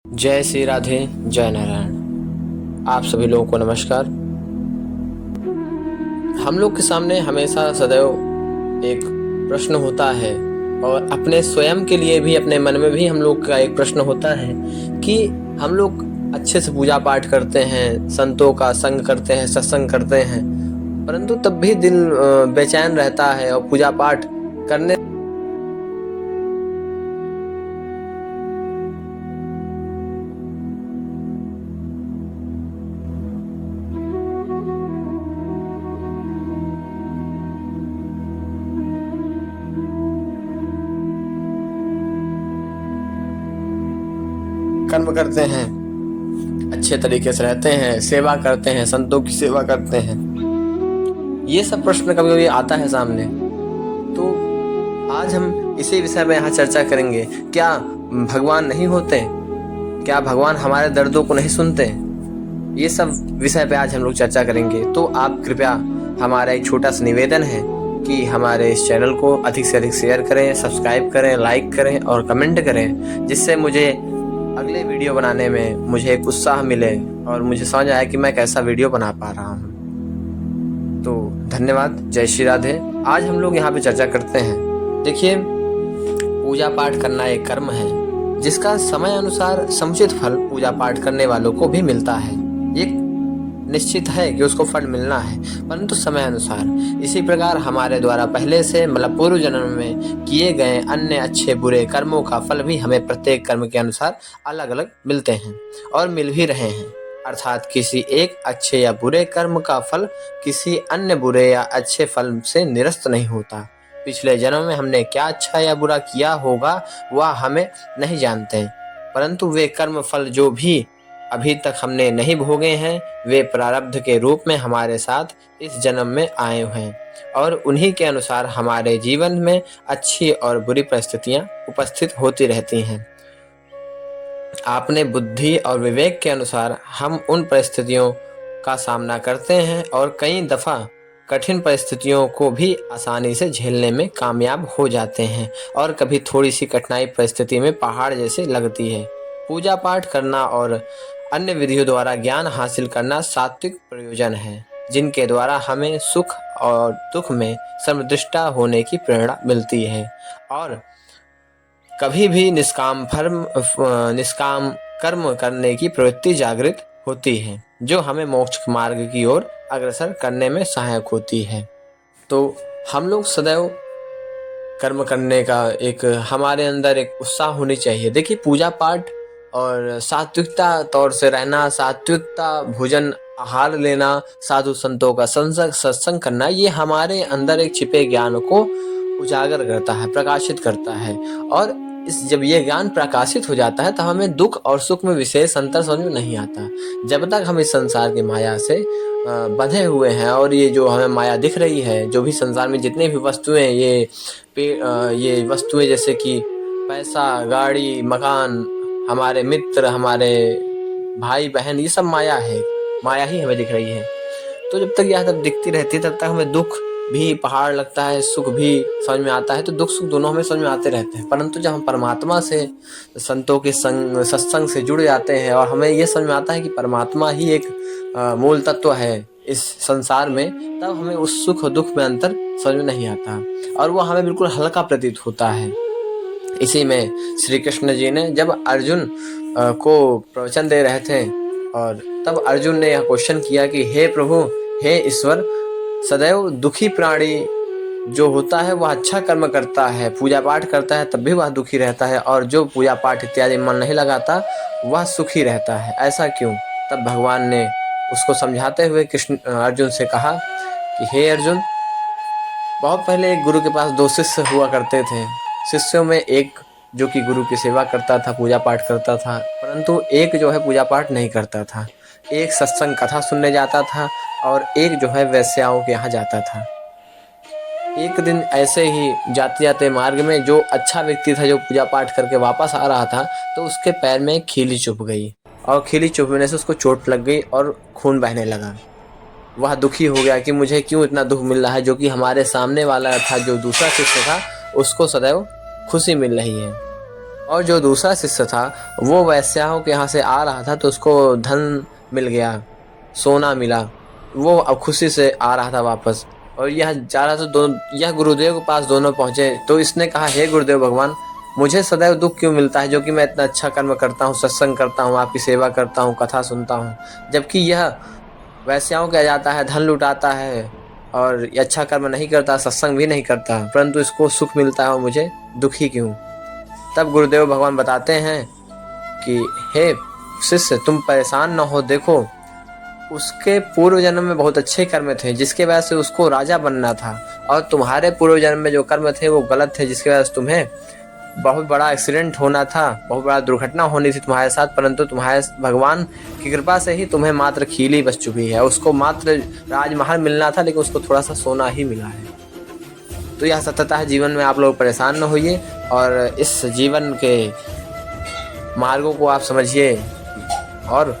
जय श्री राधे, जय नारायण। आप सभी लोगों को नमस्कार। हम लोग के सामने हमेशा सदैव एक प्रश्न होता है और अपने स्वयं के लिए भी, अपने मन में भी हम लोग का एक प्रश्न होता है कि हम लोग अच्छे से पूजा पाठ करते हैं, संतों का संग करते हैं, सत्संग करते हैं, परंतु तब भी दिल बेचैन रहता है और पूजा पाठ करने कर्म करते हैं, अच्छे तरीके से रहते हैं, सेवा करते हैं, संतों की सेवा करते हैं। ये सब प्रश्न कभी कभी आता है सामने। तो आज हम इसी विषय में यहाँ चर्चा करेंगे। क्या भगवान नहीं होते? क्या भगवान हमारे दर्दों को नहीं सुनते? ये सब विषय पे आज हम लोग चर्चा करेंगे। तो आप कृपया, हमारा एक छोटा सा निवेदन है कि हमारे इस चैनल को अधिक से अधिक शेयर करें, सब्सक्राइब करें, लाइक करें और कमेंट करें, जिससे मुझे अगले वीडियो बनाने में मुझे एक उत्साह मिले और मुझे समझ आए कि मैं कैसा वीडियो बना पा रहा हूँ। तो धन्यवाद। जय श्री राधे। आज हम लोग यहाँ पे चर्चा करते हैं। देखिए, पूजा पाठ करना एक कर्म है जिसका समय अनुसार समुचित फल पूजा पाठ करने वालों को भी मिलता है। ये निश्चित है कि उसको फल मिलना है, परंतु समय अनुसार। इसी प्रकार हमारे द्वारा पहले से मतलब पूर्व जन्म में किए गए अन्य अच्छे बुरे कर्मों का फल भी हमें प्रत्येक कर्म के अनुसार अलग अलग मिलते हैं और मिल भी रहे हैं। अर्थात किसी एक अच्छे या बुरे कर्म का फल किसी अन्य बुरे या अच्छे फल से निरस्त नहीं होता। पिछले जन्म में हमने क्या अच्छा या बुरा किया होगा वह हमें नहीं जानते, परंतु वे कर्म फल जो भी अभी तक हमने नहीं भोगे हैं, वे प्रारब्ध के रूप में हमारे साथ इस जन्म में आए हैं और उन्हीं के अनुसार हमारे जीवन में अच्छी और बुरी परिस्थितियां उपस्थित होती रहती हैं। अपने बुद्धि और विवेक के अनुसार हम उन परिस्थितियों का सामना करते हैं और कई दफ़ा कठिन परिस्थितियों को भी आसानी से झेलने में कामयाब हो जाते हैं और कभी थोड़ी सी कठिनाई परिस्थिति में पहाड़ जैसे लगती है। पूजा पाठ करना और अन्य विधियों द्वारा ज्ञान हासिल करना सात्विक प्रयोजन है, जिनके द्वारा हमें सुख और दुख में समदृष्टा होने की प्रेरणा मिलती है और कभी भी निष्काम कर्म करने की प्रवृत्ति जागृत होती है, जो हमें मोक्ष मार्ग की ओर अग्रसर करने में सहायक होती है। तो हम लोग सदैव कर्म करने का एक हमारे अंदर एक उत्साह होनी चाहिए। देखिए, पूजा पाठ और सात्विकता तौर से रहना, सात्विकता भोजन आहार लेना, साधु संतों का सत्संग करना, ये हमारे अंदर एक छिपे ज्ञान को उजागर करता है, प्रकाशित करता है। और जब ये ज्ञान प्रकाशित हो जाता है तब हमें दुख और सुख में विशेष अंतर समझ में नहीं आता। जब तक हम इस संसार की माया से बंधे हुए हैं और ये जो हमें माया दिख रही है, जो भी संसार में जितनी भी वस्तुएं, ये वस्तुएं जैसे कि पैसा, गाड़ी, मकान, हमारे मित्र, हमारे भाई बहन, ये सब माया है, माया ही हमें दिख रही है। तो जब तक यह तब दिखती रहती है तब तक हमें दुख भी पहाड़ लगता है, सुख भी समझ में आता है। तो दुख सुख दोनों हमें समझ में आते रहते हैं, परंतु जब हम परमात्मा से, संतों के संग, सत्संग से जुड़ जाते हैं और हमें ये समझ में आता है कि परमात्मा ही एक मूल तत्व है इस संसार में, तब हमें उस सुख और दुख में अंतर समझ में नहीं आता और वो हमें बिल्कुल हल्का प्रतीत होता है। इसी में श्री कृष्ण जी ने जब अर्जुन को प्रवचन दे रहे थे और तब अर्जुन ने यह क्वेश्चन किया कि हे प्रभु, हे ईश्वर, सदैव दुखी प्राणी जो होता है वह अच्छा कर्म करता है, पूजा पाठ करता है, तब भी वह दुखी रहता है, और जो पूजा पाठ इत्यादि मन नहीं लगाता वह सुखी रहता है, ऐसा क्यों? तब भगवान ने उसको समझाते हुए कृष्ण अर्जुन से कहा कि हे अर्जुन, बहुत पहले एक गुरु के पास दो शिष्य हुआ करते थे। शिष्यों में एक जो कि गुरु की सेवा करता था, पूजा पाठ करता था, परंतु एक जो है पूजा पाठ नहीं करता था। एक सत्संग कथा सुनने जाता था और एक जो है वैश्याओं के यहाँ जाता था। एक दिन ऐसे ही जाते जाते मार्ग में जो अच्छा व्यक्ति था, जो पूजा पाठ करके वापस आ रहा था, तो उसके पैर में खीली चुभ गई और खीली चुभने से उसको चोट लग गई और खून बहने लगा। वह दुखी हो गया कि मुझे क्यों इतना दुख मिल रहा है, जो कि हमारे सामने वाला था, जो दूसरा शिष्य था, उसको सदैव खुशी मिल रही है। और जो दूसरा शिष्य था वो वैश्याओं के यहाँ से आ रहा था, तो उसको धन मिल गया, सोना मिला, वो अब खुशी से आ रहा था वापस, और यह जा रहा था। दोनों यह गुरुदेव के पास दोनों पहुँचे, तो इसने कहा, हे गुरुदेव भगवान, मुझे सदैव दुख क्यों मिलता है, जो कि मैं इतना अच्छा कर्म करता हूँ, सत्संग करता हूँ, आपकी सेवा करता हूँ, कथा सुनता हूँ, जबकि यह वैश्याओं के जाता है, धन लुटाता है और ये अच्छा कर्म नहीं करता, सत्संग भी नहीं करता, परंतु इसको सुख मिलता है और मुझे दुखी क्यों। तब गुरुदेव भगवान बताते हैं कि हे शिष्य, तुम परेशान न हो, देखो उसके पूर्व जन्म में बहुत अच्छे कर्म थे जिसके वजह से उसको राजा बनना था, और तुम्हारे पूर्व जन्म में जो कर्म थे वो गलत थे जिसकी वजह से तुम्हें बहुत बड़ा एक्सीडेंट होना था, बहुत बड़ा दुर्घटना होनी थी तुम्हारे साथ, परंतु तुम्हारे भगवान की कृपा से ही तुम्हें मात्र खीली बच चुकी है। उसको मात्र राजमहल मिलना था, लेकिन उसको थोड़ा सा सोना ही मिला है। तो यह सत्यता है जीवन में, आप लोग परेशान न होइए और इस जीवन के मार्गों को आप समझिए और